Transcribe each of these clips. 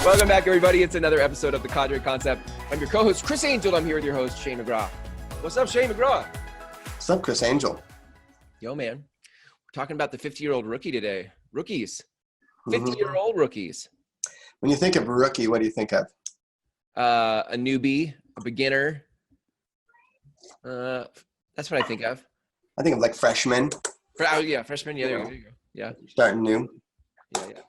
Welcome back, everybody. It's another episode of the Cadre Concept. I'm your co-host, Chris Angel. I'm here with your host, Shane McGraw. What's up, Shane McGraw? What's up, Chris Angel? Yo, man. We're talking about the 50-year-old rookie today. Rookies. 50-year-old rookies. When you think of rookie, what do you think of? A newbie, a beginner. That's what I think of. I think of like freshman. Freshman. Yeah, there you go. Yeah. Starting new. Yeah.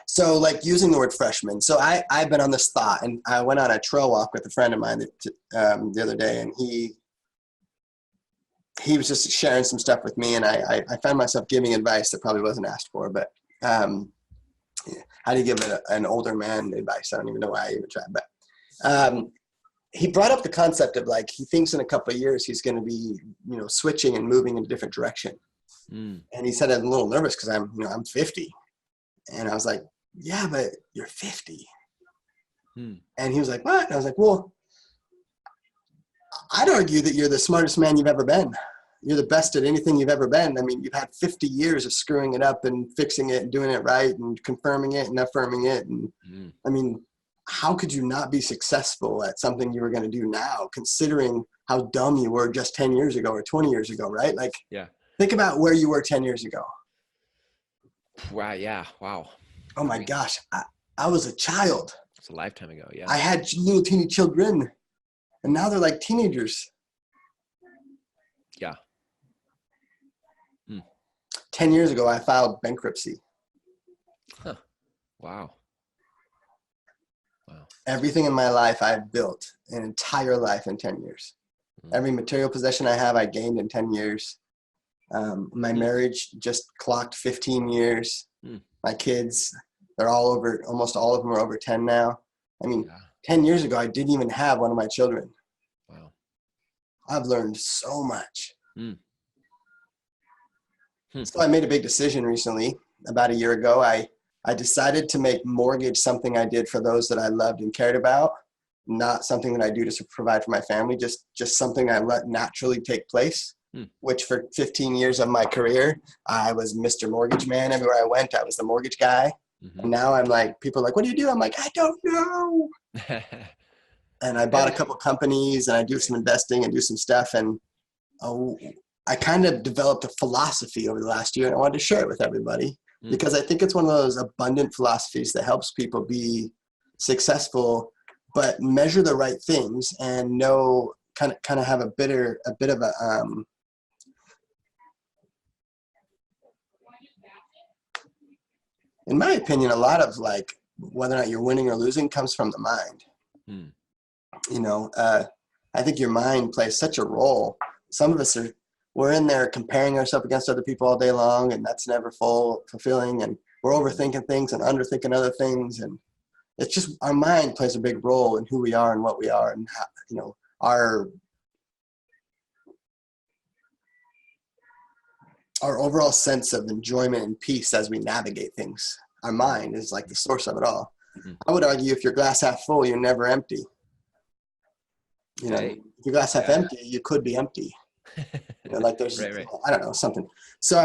So like using the word freshman. So I've been on this thought, and I went on a trail walk with a friend of mine the other day, and he was just sharing some stuff with me, and I found myself giving advice that probably wasn't asked for, but how do you give an older man advice? I don't even know why I even tried, but he brought up the concept of like, he thinks in a couple of years he's going to be, switching and moving in a different direction. And he said, I'm a little nervous because I'm 50. And I was like, yeah, but you're 50. And he was like, what? And I was like, well, I'd argue that you're the smartest man you've ever been. You're the best at anything you've ever been. I mean, you've had 50 years of screwing it up and fixing it and doing it right and confirming it and affirming it. And I mean, how could you not be successful at something you were going to do now, considering how dumb you were just 10 years ago or 20 years ago, right? Like, think about where you were 10 years ago. Wow. Yeah. Wow. Oh my gosh. I was a child. It's a lifetime ago. Yeah. I had little teeny children, and now they're like teenagers. Yeah. 10 years ago, I filed bankruptcy. Huh. Wow. Everything in my life I've built an entire life in 10 years. Every material possession I have, I gained in 10 years. My marriage just clocked 15 years. My kids, they're all over, almost all of them are over 10 now. I mean, 10 years ago, I didn't even have one of my children. Wow. I've learned so much. So I made a big decision recently. About a year ago, I decided to make mortgage something I did for those that I loved and cared about, not something that I do to provide for my family, just something I let naturally take place. Which for 15 years of my career, I was Mr. Mortgage Man. Everywhere I went, I was the mortgage guy. And now I'm like, people are like, what do you do? I'm like, I don't know. And I bought a couple companies, and I do some investing and do some stuff. And I kind of developed a philosophy over the last year, and I wanted to share it with everybody because I think it's one of those abundant philosophies that helps people be successful, but measure the right things and know, kind of have a bit of a, in my opinion, a lot of like whether or not you're winning or losing comes from the mind. I think your mind plays such a role. Some of us we're in there comparing ourselves against other people all day long, and that's never fulfilling. And we're overthinking things and underthinking other things. And it's just, our mind plays a big role in who we are and what we are, and how, our overall sense of enjoyment and peace as we navigate things. Our mind is like the source of it all. I would argue if you're glass half full, you're never empty. If you're glass half empty, you could be empty. Like there's, I don't know, something. So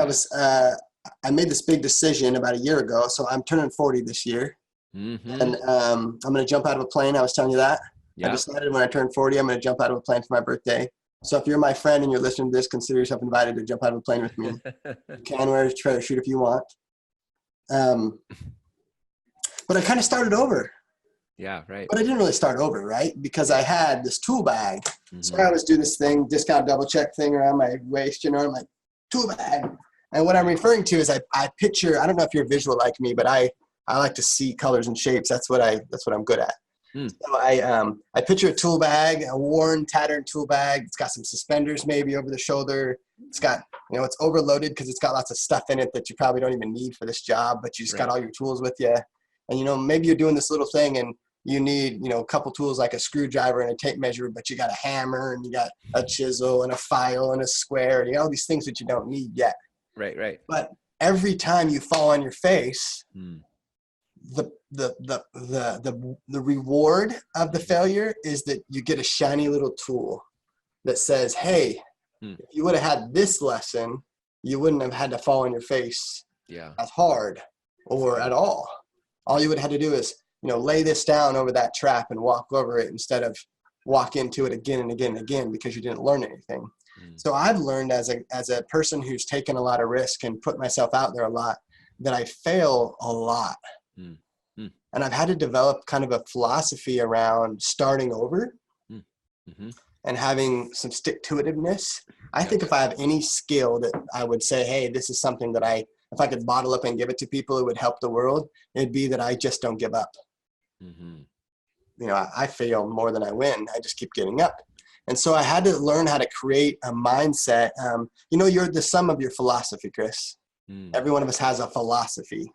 I made this big decision about a year ago. So I'm turning 40 this year. And I'm going to jump out of a plane. I was telling you that. I decided when I turn 40, I'm going to jump out of a plane for my birthday. So if you're my friend and you're listening to this, consider yourself invited to jump out of a plane with me. You can wear a parachute if you want. But I kind of started over. Yeah, right. But I didn't really start over, right? Because I had this tool bag. So I always do this thing, discount double check thing around my waist, I'm like, tool bag. And what I'm referring to is I picture, I don't know if you're visual like me, but I like to see colors and shapes. That's what I'm good at. So I picture a tool bag, a worn, tattered tool bag. It's got some suspenders maybe over the shoulder. It's got, it's overloaded because it's got lots of stuff in it that you probably don't even need for this job, but you just got all your tools with you. And, maybe you're doing this little thing and you need, a couple tools like a screwdriver and a tape measure, but you got a hammer and you got a chisel and a file and a square and all these things that you don't need yet. Right. But every time you fall on your face, the reward of the failure is that you get a shiny little tool that says, hey, if you would have had this lesson, you wouldn't have had to fall on your face as hard or at all. All you would have had to do is, lay this down over that trap and walk over it instead of walk into it again and again and again because you didn't learn anything. So I've learned as a person who's taken a lot of risk and put myself out there a lot, that I fail a lot. And I've had to develop kind of a philosophy around starting over and having some stick-to-itiveness. I think if I have any skill that I would say, hey, this is something that if I could bottle up and give it to people, it would help the world, it'd be that I just don't give up. I fail more than I win. I just keep getting up. And so I had to learn how to create a mindset. You're the sum of your philosophy, Chris. Every one of us has a philosophy.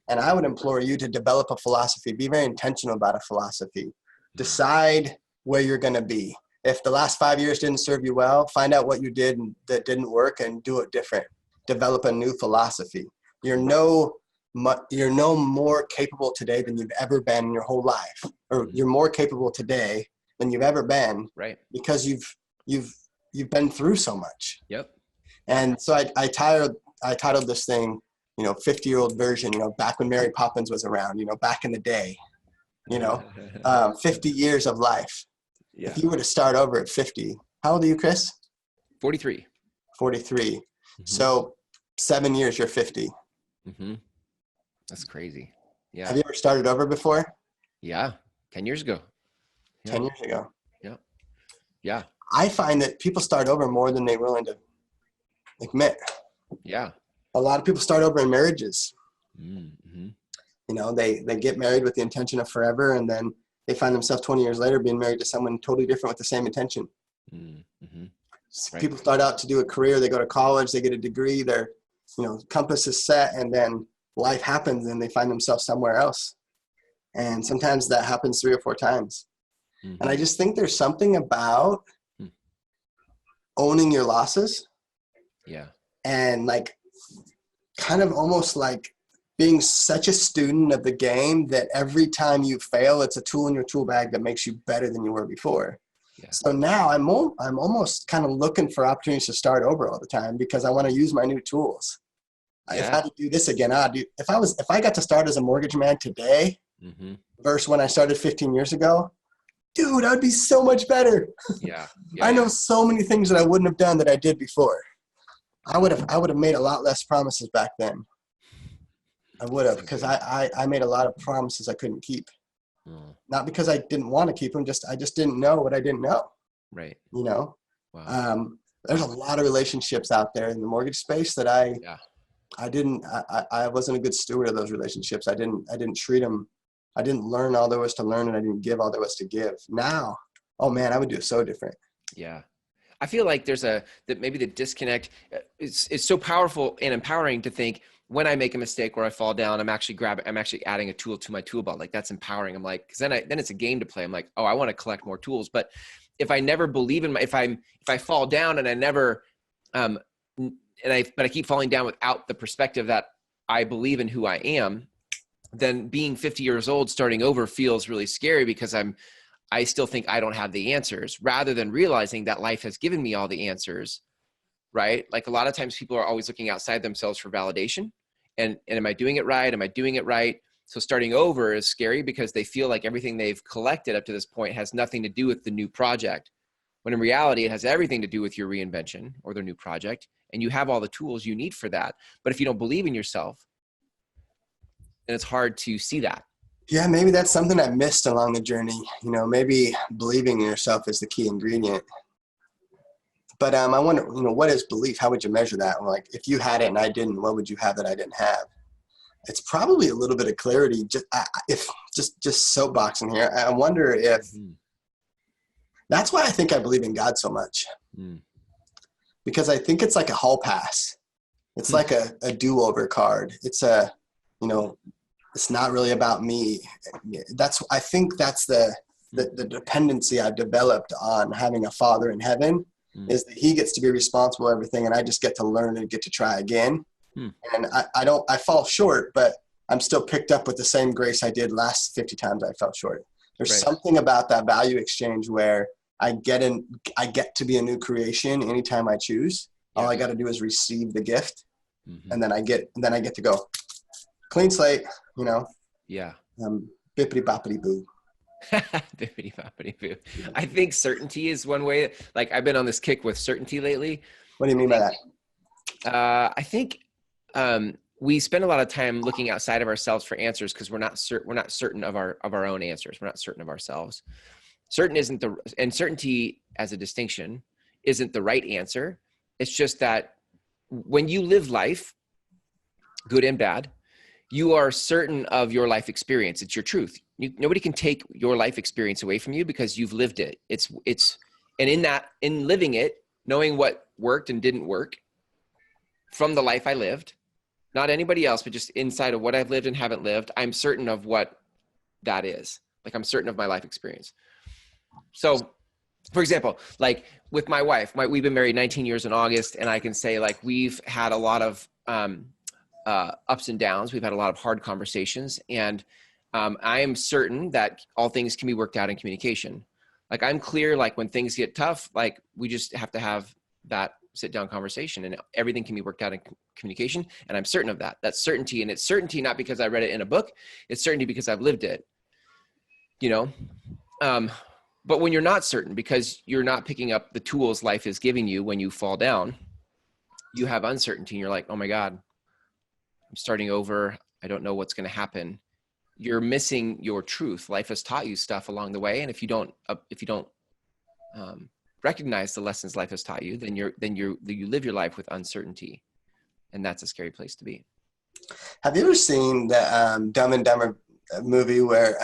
And I would implore you to develop a philosophy. Be very intentional about a philosophy. Decide where you're going to be. If the last 5 years didn't serve you well, find out what you did that didn't work and do it different. Develop a new philosophy. You're no more capable today than you've ever been in your whole life. Or you're more capable today than you've ever been. Right. Because you've been through so much. Yep. And so I titled this thing, 50-year-old version, back when Mary Poppins was around, back in the day, 50 years of life. Yeah. If you were to start over at 50, how old are you, Chris? 43. 43. So 7 years, you're 50. That's crazy. Yeah. Have you ever started over before? Yeah. 10 years ago. 10 years ago. Yeah. Yeah. I find that people start over more than they're willing to admit. Yeah. A lot of people start over in marriages. They get married with the intention of forever, and then they find themselves 20 years later being married to someone totally different with the same intention. Right. People start out to do a career, they go to college, they get a degree, their compass is set, and then life happens and they find themselves somewhere else. And sometimes that happens 3 or 4 times. And I just think there's something about owning your losses. Yeah. And kind of almost like being such a student of the game that every time you fail, it's a tool in your tool bag that makes you better than you were before. Yeah. So now I'm almost kind of looking for opportunities to start over all the time because I want to use my new tools. Yeah. If I had to do this again, if I got to start as a mortgage man today versus when I started 15 years ago, dude, I'd be so much better. Yeah. I know so many things that I wouldn't have done that I did before. I would have made a lot less promises back then. I would have, because I made a lot of promises I couldn't keep. Not because I didn't want to keep them, I just didn't know what I didn't know. Right. Wow. There's a lot of relationships out there in the mortgage space that I wasn't a good steward of those relationships. I didn't treat them. I didn't learn all there was to learn, and I didn't give all there was to give. Now, oh man, I would do it so different. Yeah. I feel like that maybe the disconnect is so powerful and empowering to think when I make a mistake or I fall down, I'm actually adding a tool to my tool belt. Like that's empowering. I'm like, cause then it's a game to play. I'm like, oh, I want to collect more tools. But if I never believe in if I fall down and I never, but I keep falling down without the perspective that I believe in who I am, then being 50 years old, starting over feels really scary because I still think I don't have the answers rather than realizing that life has given me all the answers, right? Like a lot of times people are always looking outside themselves for validation. And am I doing it right? Am I doing it right? So starting over is scary because they feel like everything they've collected up to this point has nothing to do with the new project. When in reality, it has everything to do with your reinvention or the new project. And you have all the tools you need for that. But if you don't believe in yourself, then it's hard to see that. Yeah, maybe that's something I missed along the journey. Maybe believing in yourself is the key ingredient. But I wonder, what is belief? How would you measure that? Like, if you had it and I didn't, what would you have that I didn't have? It's probably a little bit of clarity. Just soapboxing here. I wonder if that's why I think I believe in God so much. Because I think it's like a hall pass. It's like a do-over card. It's it's not really about me. I think that's the dependency I've developed on having a Father in heaven is that he gets to be responsible for everything and I just get to learn and get to try again. And I fall short, but I'm still picked up with the same grace I did last 50 times I fell short. There's something about that value exchange where I get to be a new creation anytime I choose. All Yeah. I got to do is receive the gift, Mm-hmm. and then I get to go clean slate, Yeah. bippity boppity boo. Bippity boppity boo. I think certainty is one way. Like I've been on this kick with certainty lately. What do you mean by that? I think we spend a lot of time looking outside of ourselves for answers because we're not certain of our own answers. We're not certain of ourselves. Certainty as a distinction isn't the right answer. It's just that when you live life, good and bad, you are certain of your life experience. It's your truth. Nobody can take your life experience away from you because you've lived it. And in living it, knowing what worked and didn't work from the life I lived, not anybody else, but just inside of what I've lived and haven't lived, I'm certain of what that is. Like I'm certain of my life experience. So for example, like with my wife, we've been married 19 years in August, and I can say like we've had a lot of ups and downs. We've had a lot of hard conversations, and I am certain that all things can be worked out in communication. Like I'm clear, like when things get tough, like we just have to have that sit down conversation, and everything can be worked out in communication. And I'm certain of that. That's certainty, and it's certainty not because I read it in a book. It's certainty because I've lived it. But when you're not certain, because you're not picking up the tools life is giving you when you fall down, you have uncertainty, and you're like, oh my God, I'm starting over. I don't know what's going to happen. You're missing your truth. Life has taught you stuff along the way. And if you don't recognize the lessons life has taught you, then you live your life with uncertainty. And that's a scary place to be. Have you ever seen the Dumb and Dumber movie where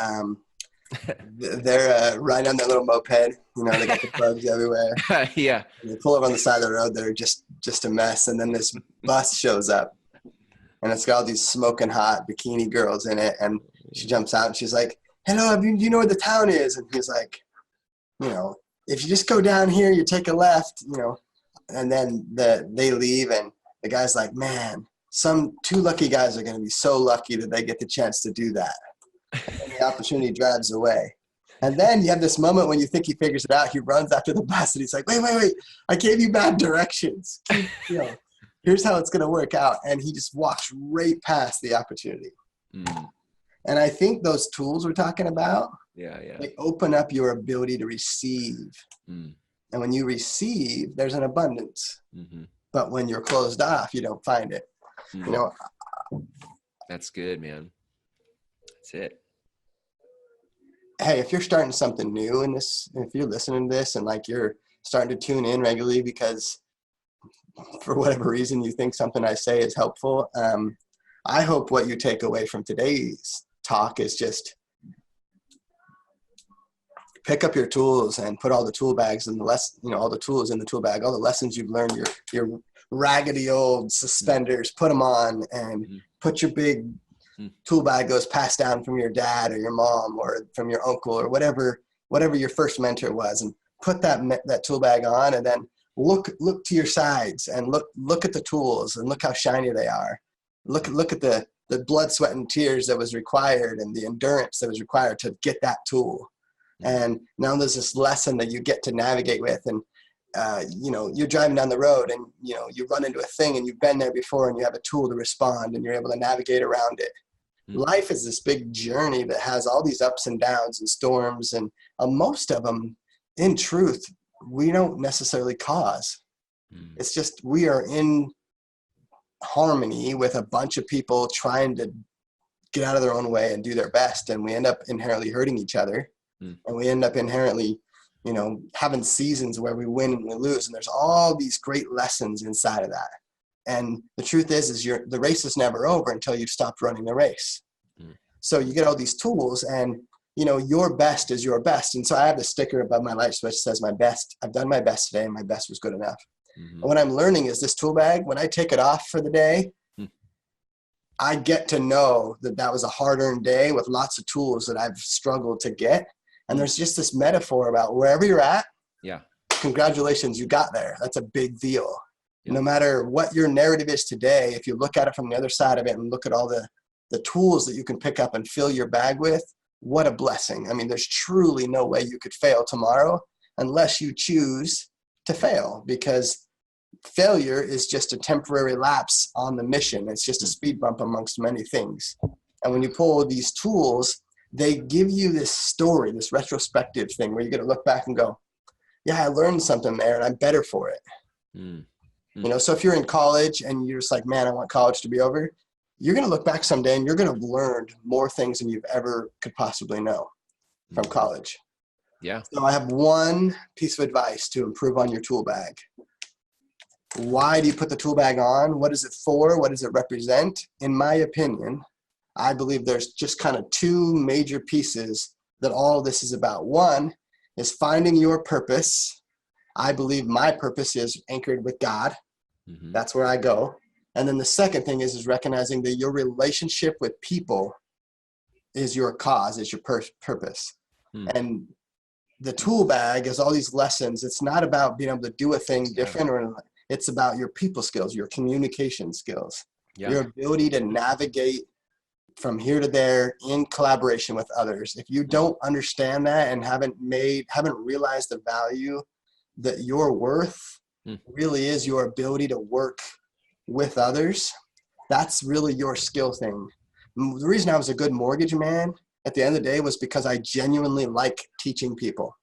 they're riding on their little moped? They got the bugs everywhere. Yeah. And they pull over on the side of the road. They're just a mess. And then this bus shows up, and it's got all these smoking hot bikini girls in it. And she jumps out and she's like, hello, do you know where the town is? And he's like, if you just go down here, you take a left, and then they leave. And the guy's like, man, some two lucky guys are going to be so lucky that they get the chance to do that. And the opportunity drives away. And then you have this moment when you think he figures it out. He runs after the bus and he's like, wait, I gave you bad directions. Here's how it's going to work out. And he just walks right past the opportunity. Mm. And I think those tools we're talking about, they open up your ability to receive. Mm. And when you receive, there's an abundance. Mm-hmm. But when you're closed off, you don't find it. Mm. That's good, man. That's it. Hey, if you're starting something new in this, if you're listening to this and like you're starting to tune in regularly because for whatever reason you think something I say is helpful, I hope what you take away from today's talk is just pick up your tools and put all the tool bags and all the tools in the tool bag, all the lessons you've learned, your raggedy old suspenders, put them on, and put your big tool bag goes passed down from your dad or your mom or from your uncle or whatever your first mentor was, and put that tool bag on, and then look to your sides and look at the tools and look how shiny they are. Look at the blood, sweat, and tears that was required and the endurance that was required to get that tool. And now there's this lesson that you get to navigate with, and you're driving down the road and you run into a thing and you've been there before and you have a tool to respond and you're able to navigate around it. Life is this big journey that has all these ups and downs and storms, and most of them, in truth, we don't necessarily cause. It's just we are in harmony with a bunch of people trying to get out of their own way and do their best, and we end up inherently hurting each other, and we end up inherently having seasons where we win and we lose, and there's all these great lessons inside of that. And the truth is the race is never over until you've stopped running the race. So you get all these tools, and your best is your best. And so I have the sticker above my light switch that says my best. I've done my best today, and my best was good enough. And what I'm learning is this tool bag, when I take it off for the day, I get to know that was a hard-earned day with lots of tools that I've struggled to get. And there's just this metaphor about wherever you're at, congratulations, you got there. That's a big deal. No matter what your narrative is today, if you look at it from the other side of it and look at all the tools that you can pick up and fill your bag with, what a blessing. I mean, there's truly no way you could fail tomorrow unless you choose to fail, because failure is just a temporary lapse on the mission. It's just a speed bump amongst many things. And when you pull these tools, they give you this story, this retrospective thing where you're going to look back and go, yeah, I learned something there and I'm better for it. Mm. You know, so if you're in college and you're just like, man, I want college to be over, you're going to look back someday and you're going to have learned more things than you've ever could possibly know from college. Yeah. So I have one piece of advice to improve on your tool bag. Why do you put the tool bag on? What is it for? What does it represent? In my opinion, I believe there's just kind of two major pieces that all of this is about. One is finding your purpose. I believe my purpose is anchored with God. Mm-hmm. That's where I go. And then the second thing is recognizing that your relationship with people is your cause, is your purpose. And the tool bag is all these lessons. It's not about being able to do a thing different, or it's about your people skills, your communication skills, your ability to navigate from here to there in collaboration with others. If you don't understand that and haven't realized the value that your worth really is your ability to work with others, that's really your skill thing. The reason I was a good mortgage man at the end of the day was because I genuinely like teaching people.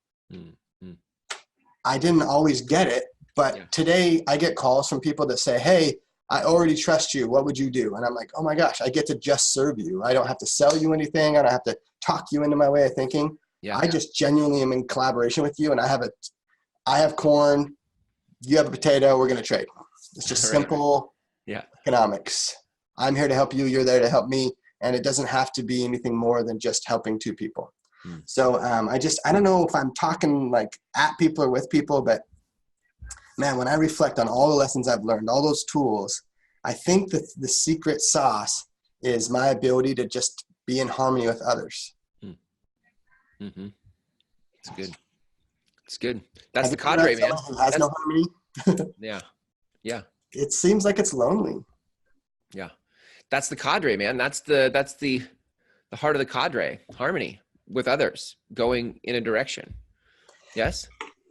I didn't always get it, but today I get calls from people that say, hey, I already trust you. What would you do? And I'm like, oh my gosh, I get to just serve you. I don't have to sell you anything. I don't have to talk you into my way of thinking. I just genuinely am in collaboration with you. And I have corn, you have a potato, we're going to trade. It's just simple economics. I'm here to help you. You're there to help me. And it doesn't have to be anything more than just helping two people. So I don't know if I'm talking like at people or with people, but man, when I reflect on all the lessons I've learned, all those tools, I think that the secret sauce is my ability to just be in harmony with others. Mm-hmm. It's good. It's good. That's the cadre, man. Who has no harmony? Yeah. It seems like it's lonely. Yeah. That's the cadre, man. That's the heart of the cadre, harmony with others, going in a direction. Yes.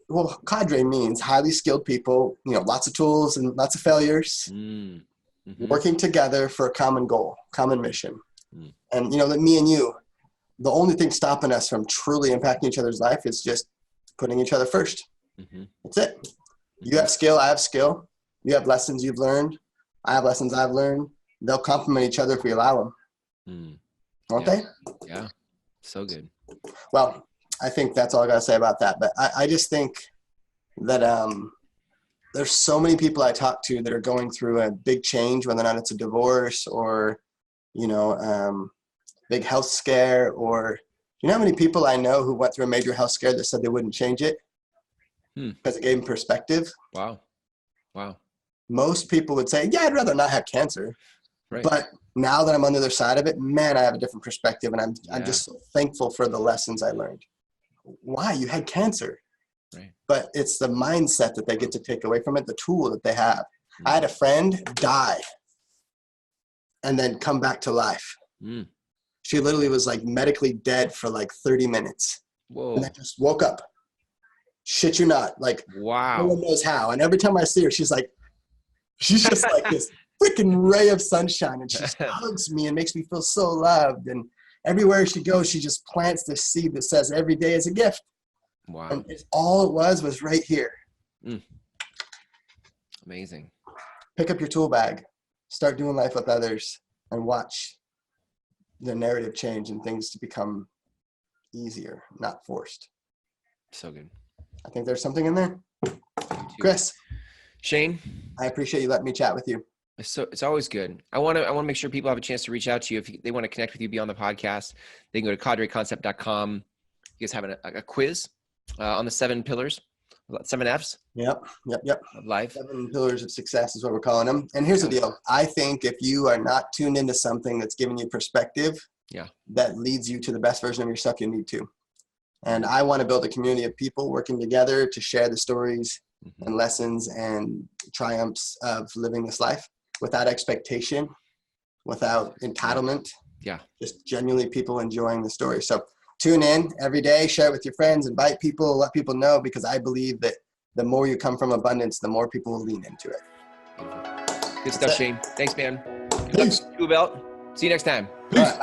Well, cadre means highly skilled people, lots of tools and lots of failures, working together for a common goal, common mission. And, that me and you, the only thing stopping us from truly impacting each other's life is just putting each other first. That's it. You have skill. I have skill. You have lessons you've learned. I have lessons I've learned. They'll complement each other if we allow them. Won't they? Yeah. So good. Well, I think that's all I got to say about that. But I just think that there's so many people I talk to that are going through a big change, whether or not it's a divorce or, big health scare, or how many people I know who went through a major health scare that said they wouldn't change it because it gave them perspective. Wow. Most people would say, yeah, I'd rather not have cancer. Right. But now that I'm on the other side of it, man, I have a different perspective, and I'm just so thankful for the lessons I learned. Why? You had cancer. Right. But it's the mindset that they get to take away from it, the tool that they have. I had a friend die and then come back to life. She literally was like medically dead for like 30 minutes. Whoa. And then just woke up. Shit you not. Like, wow. No one knows how. And every time I see her, she's just like this freaking ray of sunshine, and she hugs me and makes me feel so loved. And everywhere she goes, she just plants this seed that says every day is a gift. Wow. And all it was right here. Amazing. Pick up your tool bag, start doing life with others, and watch the narrative change and things to become easier, not forced. So good. I think there's something in there. Chris. Shane. I appreciate you letting me chat with you. So it's always good. I want to make sure people have a chance to reach out to you. If they want to connect with you beyond the podcast, they can go to cadreconcept.com. You guys have a quiz on the 7 pillars, 7 F's. Yep. Of life. 7 pillars of success is what we're calling them. And here's the deal. I think if you are not tuned into something that's giving you perspective, that leads you to the best version of yourself, you need to. And I want to build a community of people working together to share the stories and lessons and triumphs of living this life without expectation, without entitlement. Just genuinely people enjoying the story. So tune in every day, share it with your friends, invite people, let people know, because I believe that the more you come from abundance, the more people will lean into it. Good stuff, Shane. Thanks, man. Good luck with Peace. the tool belt. See you next time. Peace.